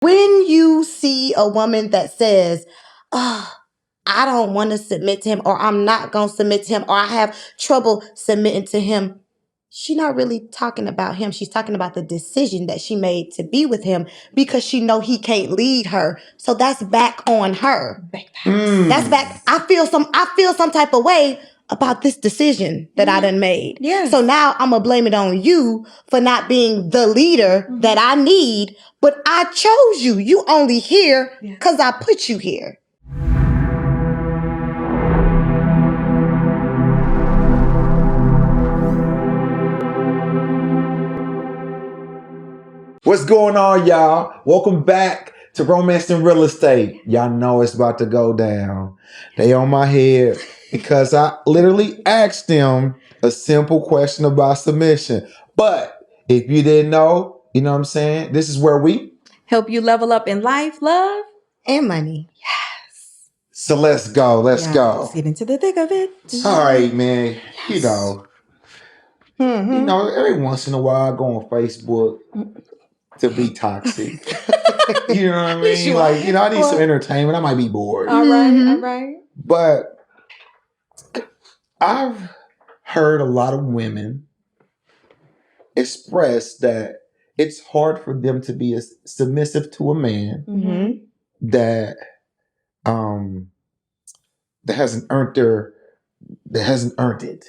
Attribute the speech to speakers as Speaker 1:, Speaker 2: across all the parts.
Speaker 1: When you see a woman that says, oh, I don't want to submit to him, or I'm not going to submit to him, or I have trouble submitting to him, she's not really talking about him. She's talking about the decision that she made to be with him because she know he can't lead her. So that's back on her. That's back. I feel some type of way about this decision that I done made.
Speaker 2: Yes.
Speaker 1: So now I'm going to blame it on you for not being the leader that I need, but I chose you. You only here because I put you here.
Speaker 3: What's going on, y'all? Welcome back to Romance and Real Estate. Y'all know it's about to go down. They on my head because I literally asked them a simple question about submission. But if you didn't know, you know what I'm saying? This is where we
Speaker 2: help you level up in life, love,
Speaker 1: and money.
Speaker 2: Yes.
Speaker 3: So let's go. Let's go.
Speaker 2: Let's get into the thick of it.
Speaker 3: All right, man. Yes. You know, every once in a while I go on Facebook to be toxic. You know what I mean?
Speaker 2: Sure.
Speaker 3: Like, you know, I need some entertainment. I might be bored.
Speaker 2: All right.
Speaker 3: But I've heard a lot of women express that it's hard for them to be submissive to a man that hasn't earned it.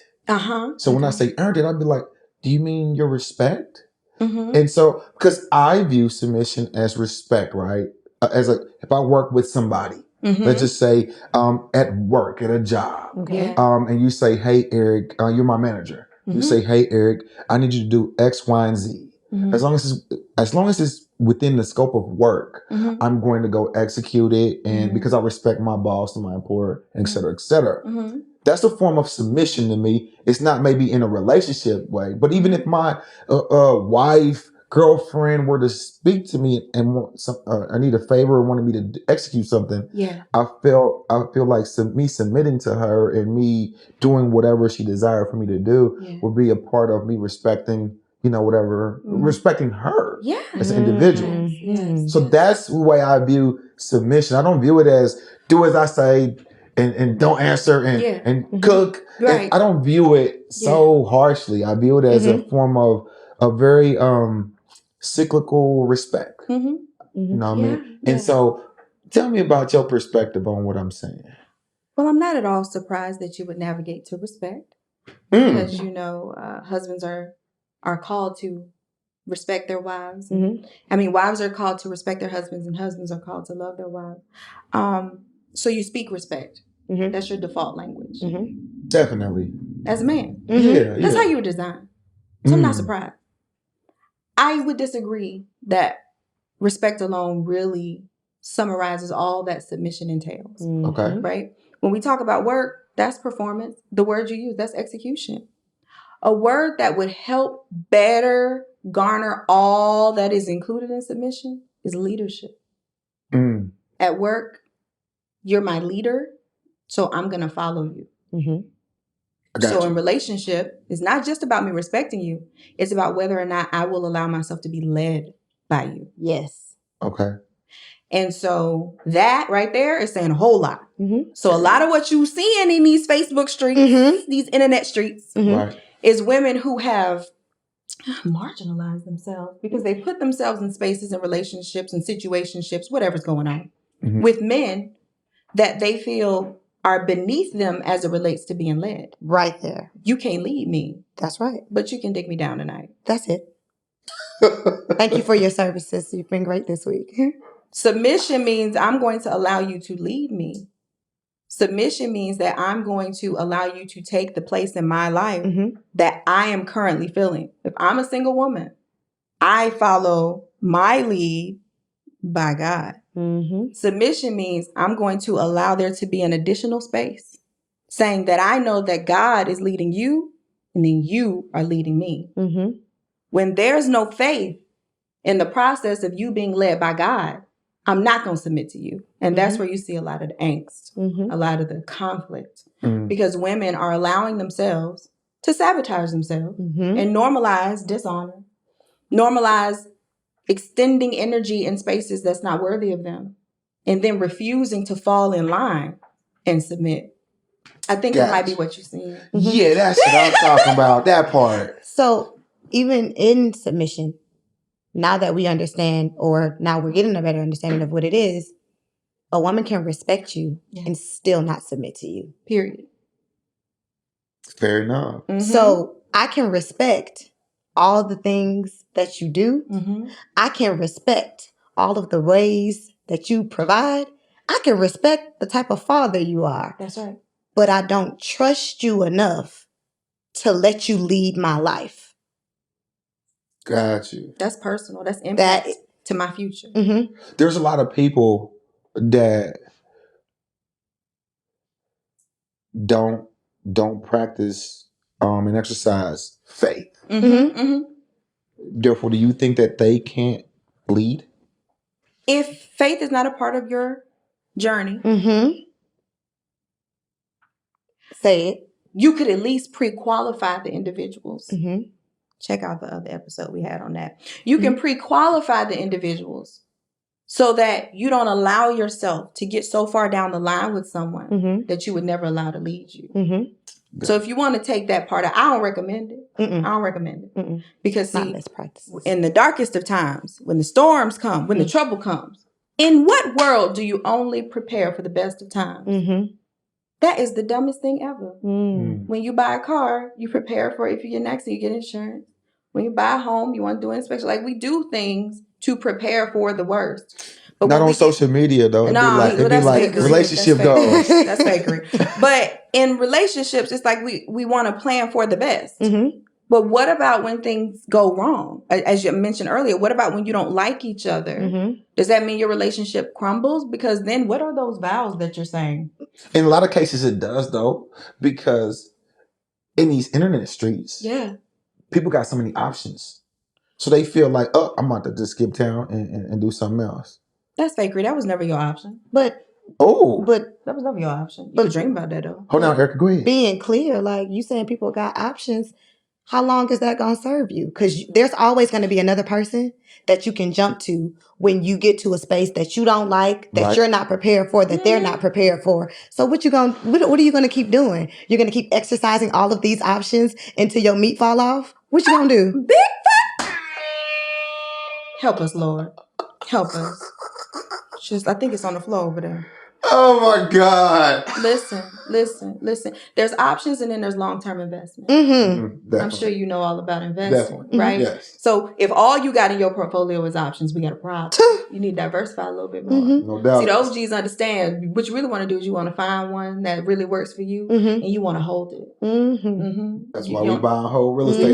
Speaker 3: So when I say earned it, I'd be like, do you mean your respect? And so, because I view submission as respect, right? If I work with somebody, let's just say at work, at a job, and you say, hey, Eric, you're my manager. You say, hey, Eric, I need you to do X, Y, and Z. As long as it's within the scope of work, I'm going to go execute it. And because I respect my boss and my employer, et cetera, et cetera. That's a form of submission to me. It's not maybe in a relationship way, but even if my wife, girlfriend were to speak to me and want I need a favor or wanted me to execute something, I feel like me submitting to her and me doing whatever she desired for me to do would be a part of me respecting, respecting her as an individual. So that's the way I view submission. I don't view it as do as I say and don't answer and cook.
Speaker 2: Right.
Speaker 3: And I don't view it so harshly. I view it as a form of a very cyclical respect. You know what I mean? And so tell me about your perspective on what I'm saying.
Speaker 2: Well, I'm not at all surprised that you would navigate to respect because, husbands are called to respect their wives. I mean, wives are called to respect their husbands and husbands are called to love their wives. So you speak respect. That's your default language.
Speaker 3: Definitely.
Speaker 2: As a man.
Speaker 3: That's
Speaker 2: how you were designed. So I'm not surprised. I would disagree that respect alone really summarizes all that submission entails.
Speaker 3: Okay.
Speaker 2: Right? When we talk about work, that's performance. The word you use, that's execution. A word that would help better garner all that is included in submission is leadership. At work, you're my leader, so I'm going to follow you. So in relationship, it's not just about me respecting you. It's about whether or not I will allow myself to be led by you.
Speaker 1: Yes.
Speaker 3: Okay.
Speaker 2: And so that right there is saying a whole lot. So a lot of what you seeing in these Facebook streets, these internet streets, is women who have marginalized themselves because they put themselves in spaces and relationships and situationships, whatever's going on, with men that they feel are beneath them as it relates to being led.
Speaker 1: Right there.
Speaker 2: You can't lead me.
Speaker 1: That's right.
Speaker 2: But you can dig me down tonight.
Speaker 1: That's it. Thank you for your services. You've been great this week.
Speaker 2: Submission means I'm going to allow you to lead me. Submission means that I'm going to allow you to take the place in my life that I am currently filling. If I'm a single woman, I follow my lead by God. Submission means I'm going to allow there to be an additional space, saying that I know that God is leading you and then you are leading me. When there's no faith in the process of you being led by God, I'm not going to submit to you. And that's where you see a lot of the angst, a lot of the conflict, because women are allowing themselves to sabotage themselves and normalize dishonor, normalize extending energy in spaces that's not worthy of them, and then refusing to fall in line and submit. I think that might be what you're seeing.
Speaker 3: Yeah, that's what I'm talking about. That part.
Speaker 1: So even in submission, now that we understand, or now we're getting a better understanding of what it is, a woman can respect you and still not submit to you.
Speaker 2: Period.
Speaker 3: Fair enough.
Speaker 2: Mm-hmm.
Speaker 1: So I can respect all the things that you do.
Speaker 2: Mm-hmm.
Speaker 1: I can respect all of the ways that you provide. I can respect the type of father you are.
Speaker 2: That's right.
Speaker 1: But I don't trust you enough to let you lead my life.
Speaker 3: Got you.
Speaker 2: That's personal. That's impact to my future.
Speaker 1: Mm-hmm.
Speaker 3: There's a lot of people that don't practice and exercise faith.
Speaker 2: Mm-hmm. Mm-hmm.
Speaker 3: Therefore, do you think that they can't lead?
Speaker 2: If faith is not a part of your journey,
Speaker 1: say it.
Speaker 2: You could at least pre-qualify the individuals.
Speaker 1: Mm-hmm.
Speaker 2: Check out the other episode we had on that. You can pre-qualify the individuals so that you don't allow yourself to get so far down the line with someone that you would never allow to lead you.
Speaker 1: Mm-hmm.
Speaker 2: So if you want to take that part out, I don't recommend it. I don't recommend it. Because see, in the darkest of times, when the storms come, when the trouble comes, in what world do you only prepare for the best of times? That is the dumbest thing ever. When you buy a car, you prepare for it. If you get an accident, you get insurance. When you buy a home, you want to do an inspection. Like, we do things to prepare for the worst. But
Speaker 3: not on social media, though. It'd be like relationship goals.
Speaker 2: That's fakery. But in relationships, it's like we want to plan for the best. But what about when things go wrong? As you mentioned earlier, what about when you don't like each other? Does that mean your relationship crumbles? Because then what are those vows that you're saying?
Speaker 3: In a lot of cases, it does, though, because in these internet streets, people got so many options. So they feel like, oh, I'm about to just skip town and do something else.
Speaker 2: That's fakery. That was never your option.
Speaker 1: But
Speaker 2: that was never your option. You could dream about that, though.
Speaker 3: Hold on, Erica, go ahead.
Speaker 1: Being clear, like you saying people got options, how long is that going to serve you? Because there's always going to be another person that you can jump to when you get to a space that you don't like, that you're not prepared for, that they're not prepared for. So what are you going to keep doing? You're going to keep exercising all of these options until your meat fall off? What you going to do?
Speaker 2: Big fat. Help us, Lord. Help us. I think it's on the floor over there.
Speaker 3: Oh my God.
Speaker 2: Listen. There's options and then there's long-term investment. I'm sure you know all about investing, right?
Speaker 3: Yes.
Speaker 2: So if all you got in your portfolio is options, we got a problem. You need to diversify a little bit more.
Speaker 3: No doubt.
Speaker 2: See, the OGs understand what you really want to do is you want to find one that really works for you and you want to hold it.
Speaker 3: That's why we buying whole real estate.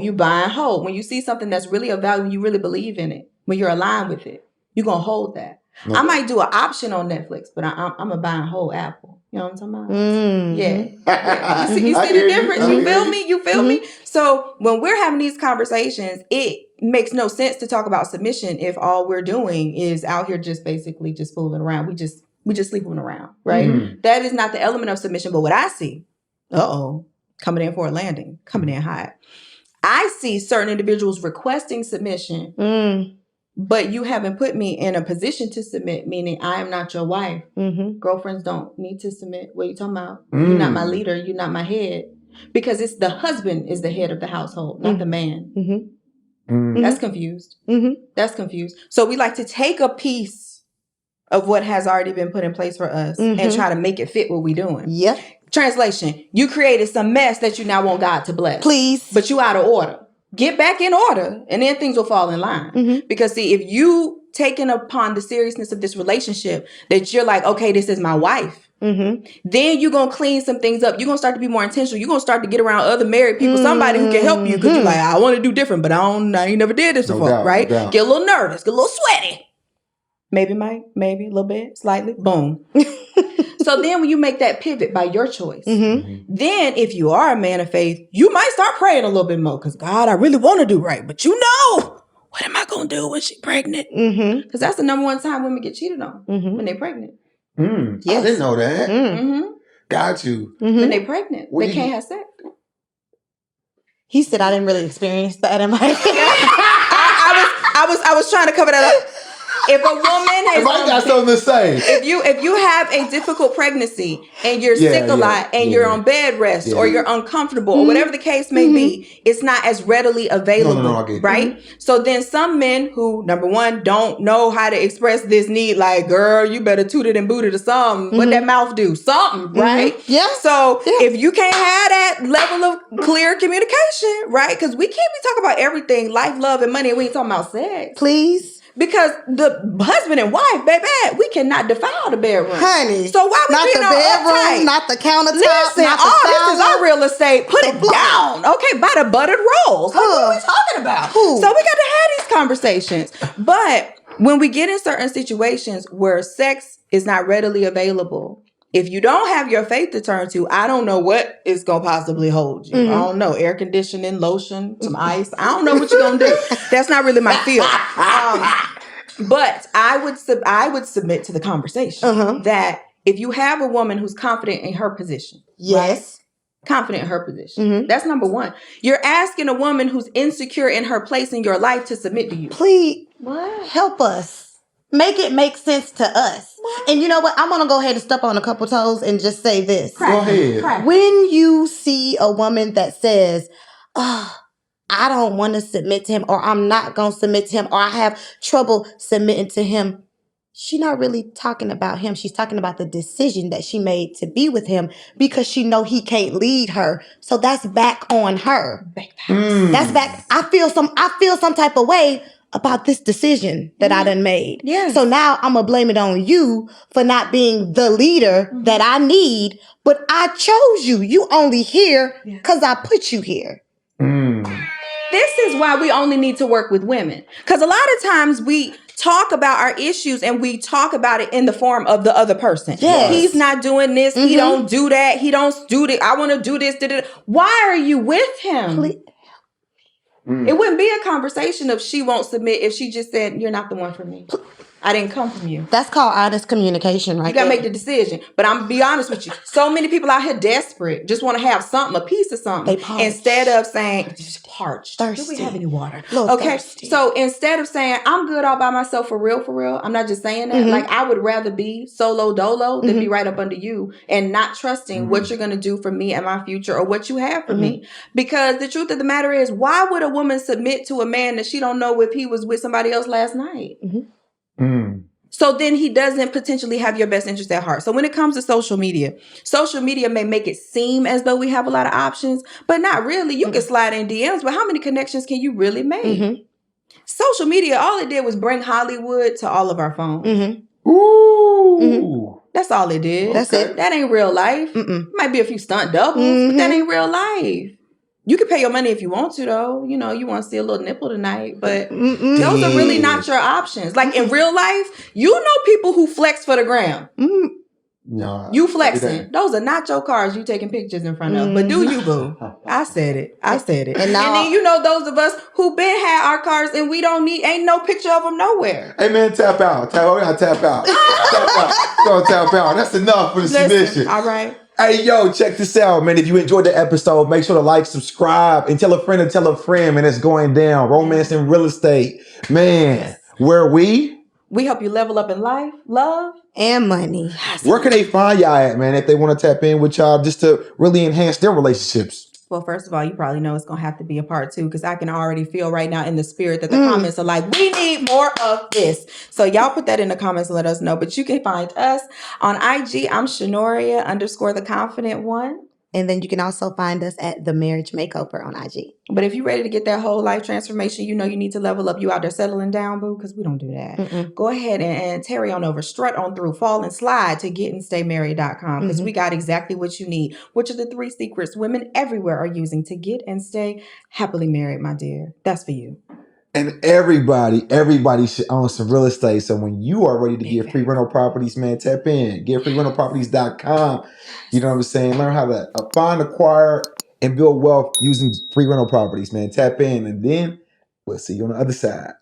Speaker 2: You buying whole. When you see something that's really of value, you really believe in it. When you're aligned with it, you're going to hold that. I might do an option on Netflix, but I'm a buying whole Apple. You know what I'm talking about? Yeah. You see the difference? You feel me? So when we're having these conversations, it makes no sense to talk about submission if all we're doing is out here just basically just fooling around. We just sleeping around, right? That is not the element of submission. But what I see, coming in for a landing, coming in hot. I see certain individuals requesting submission. But you haven't put me in a position to submit, meaning I am not your wife. Girlfriends don't need to submit. What are you talking about? You're not my leader. You're not my head. Because it's the husband is the head of the household, not the man. That's confused. That's confused. So we like to take a piece of what has already been put in place for us and try to make it fit what we're doing.
Speaker 1: Yep.
Speaker 2: Translation, you created some mess that you now want God to bless.
Speaker 1: Please.
Speaker 2: But you out of order. Get back in order and then things will fall in line. Because see, if you taking upon the seriousness of this relationship that you're like, okay, this is my wife. Then you're going to clean some things up. You're going to start to be more intentional. You're going to start to get around other married people, somebody who can help you. Because you're like, I want to do different, but I ain't never did this before, right? Get a little nervous, get a little sweaty. Maybe, Mike, maybe a little bit, slightly, boom. So then when you make that pivot by your choice, then if you are a man of faith, you might start praying a little bit more because God, I really want to do right. But you know, what am I going to do when she's pregnant? Because that's the number one time women get cheated on, when they're pregnant.
Speaker 3: Yes. I didn't know that. Got you.
Speaker 2: When they're pregnant, they can't have sex.
Speaker 1: He said I didn't really experience that in my
Speaker 2: I was trying to cover that up. If a woman has
Speaker 3: got something to say.
Speaker 2: If you have a difficult pregnancy and you're sick a lot and you're on bed rest or you're uncomfortable or whatever the case may be, it's not as readily available, right? So then some men who, number one, don't know how to express this need, like, girl, you better toot it and boot it or something. What that mouth do? Something, right?
Speaker 1: Yeah.
Speaker 2: So if you can't have that level of clear communication, right? Because we can't be talking about everything, life, love, and money, and we ain't talking about sex.
Speaker 1: Please.
Speaker 2: Because the husband and wife, baby, we cannot defile the bedroom.
Speaker 1: Honey.
Speaker 2: So why we
Speaker 1: not
Speaker 2: being
Speaker 1: the
Speaker 2: all
Speaker 1: bedroom,
Speaker 2: uptight?
Speaker 1: not the countertop,
Speaker 2: Listen,
Speaker 1: not the
Speaker 2: this is our real estate. Put it down. Okay, by the buttered rolls. Like, what are we talking about? So we got to have these conversations. But when we get in certain situations where sex is not readily available, if you don't have your faith to turn to, I don't know what is going to possibly hold you. I don't know. Air conditioning, lotion, some ice. I don't know what you're going to do. That's not really my field. But I would submit to the conversation that if you have a woman who's confident in her position.
Speaker 1: Yes.
Speaker 2: Right? Confident in her position. That's number one. You're asking a woman who's insecure in her place in your life to submit to you.
Speaker 1: Please help us. Make it make sense to us. What? And you know what? I'm going to go ahead and step on a couple toes and just say this.
Speaker 3: Go ahead.
Speaker 1: When you see a woman that says, oh, I don't want to submit to him, or I'm not going to submit to him, or I have trouble submitting to him, she's not really talking about him. She's talking about the decision that she made to be with him because she know he can't lead her. So that's back on her. That's back. I feel some type of way about this decision that I done made.
Speaker 2: Yes.
Speaker 1: So now I'm going to blame it on you for not being the leader that I need, but I chose you. You only here because I put you here.
Speaker 2: This is why we only need to work with women. Because a lot of times we talk about our issues and we talk about it in the form of the other person.
Speaker 1: Yes.
Speaker 2: He's not doing this. He don't do that. He don't do that. I want to do this. Why are you with him?
Speaker 1: Please.
Speaker 2: It wouldn't be a conversation if she won't submit if she just said, you're not the one for me. I didn't come from you.
Speaker 1: That's called honest communication, right?
Speaker 2: You got to make the decision. But I'm going to be honest with you. So many people out here desperate, just want to have something, a piece of something.
Speaker 1: They parched.
Speaker 2: Instead of saying, parched.
Speaker 1: Thirsty.
Speaker 2: Do we have any water?
Speaker 1: Okay.
Speaker 2: Thirsty. So instead of saying, I'm good all by myself for real, I'm not just saying that. Like, I would rather be solo dolo than be right up under you and not trusting what you're going to do for me and my future or what you have for me. Because the truth of the matter is, why would a woman submit to a man that she don't know if he was with somebody else last night? So then he doesn't potentially have your best interest at heart. So when it comes to social media may make it seem as though we have a lot of options, but not really. You can slide in DMs, but how many connections can you really make? Social media, all it did was bring Hollywood to all of our phones.
Speaker 3: Ooh.
Speaker 2: That's all it did.
Speaker 1: That's it.
Speaker 2: That ain't real life. Might be a few stunt doubles, but that ain't real life. You can pay your money if you want to, though. You know, you want to see a little nipple tonight, but those are really not your options. Like in real life, you know people who flex for the gram.
Speaker 3: No,
Speaker 2: you flexing. Those are not your cars you taking pictures in front of. But do you, boo? I said it. And then you know those of us who been had our cars and we don't need, ain't no picture of them nowhere.
Speaker 3: Hey man, tap out. We gotta tap out. Go tap out. That's enough for the submission.
Speaker 2: All right.
Speaker 3: Hey, yo, check this out, man. If you enjoyed the episode, make sure to like, subscribe, and tell a friend to tell a friend, man. It's going down. Romance and real estate. Man, where we
Speaker 2: help you level up in life, love,
Speaker 1: and money.
Speaker 3: Where can they find y'all at, man, if they want to tap in with y'all just to really enhance their relationships?
Speaker 2: Well, first of all, you probably know it's going to have to be a part 2 because I can already feel right now in the spirit that the comments are like, we need more of this. So y'all put that in the comments and let us know. But you can find us on IG. I'm Shanoria _ the confident one.
Speaker 1: And then you can also find us at The Marriage Makeover on IG.
Speaker 2: But if you're ready to get that whole life transformation, you know you need to level up. You out there settling down, boo, because we don't do that. Go ahead and tarry on over, strut on through, fall and slide to getandstaymarried.com because we got exactly what you need, which are the 3 secrets women everywhere are using to get and stay happily married, my dear. That's for you.
Speaker 3: And everybody should own some real estate. So when you are ready to get free rental properties, man, tap in. GetFreeRentalProperties.com. You know what I'm saying? Learn how to find, acquire, and build wealth using free rental properties, man. Tap in, and then we'll see you on the other side.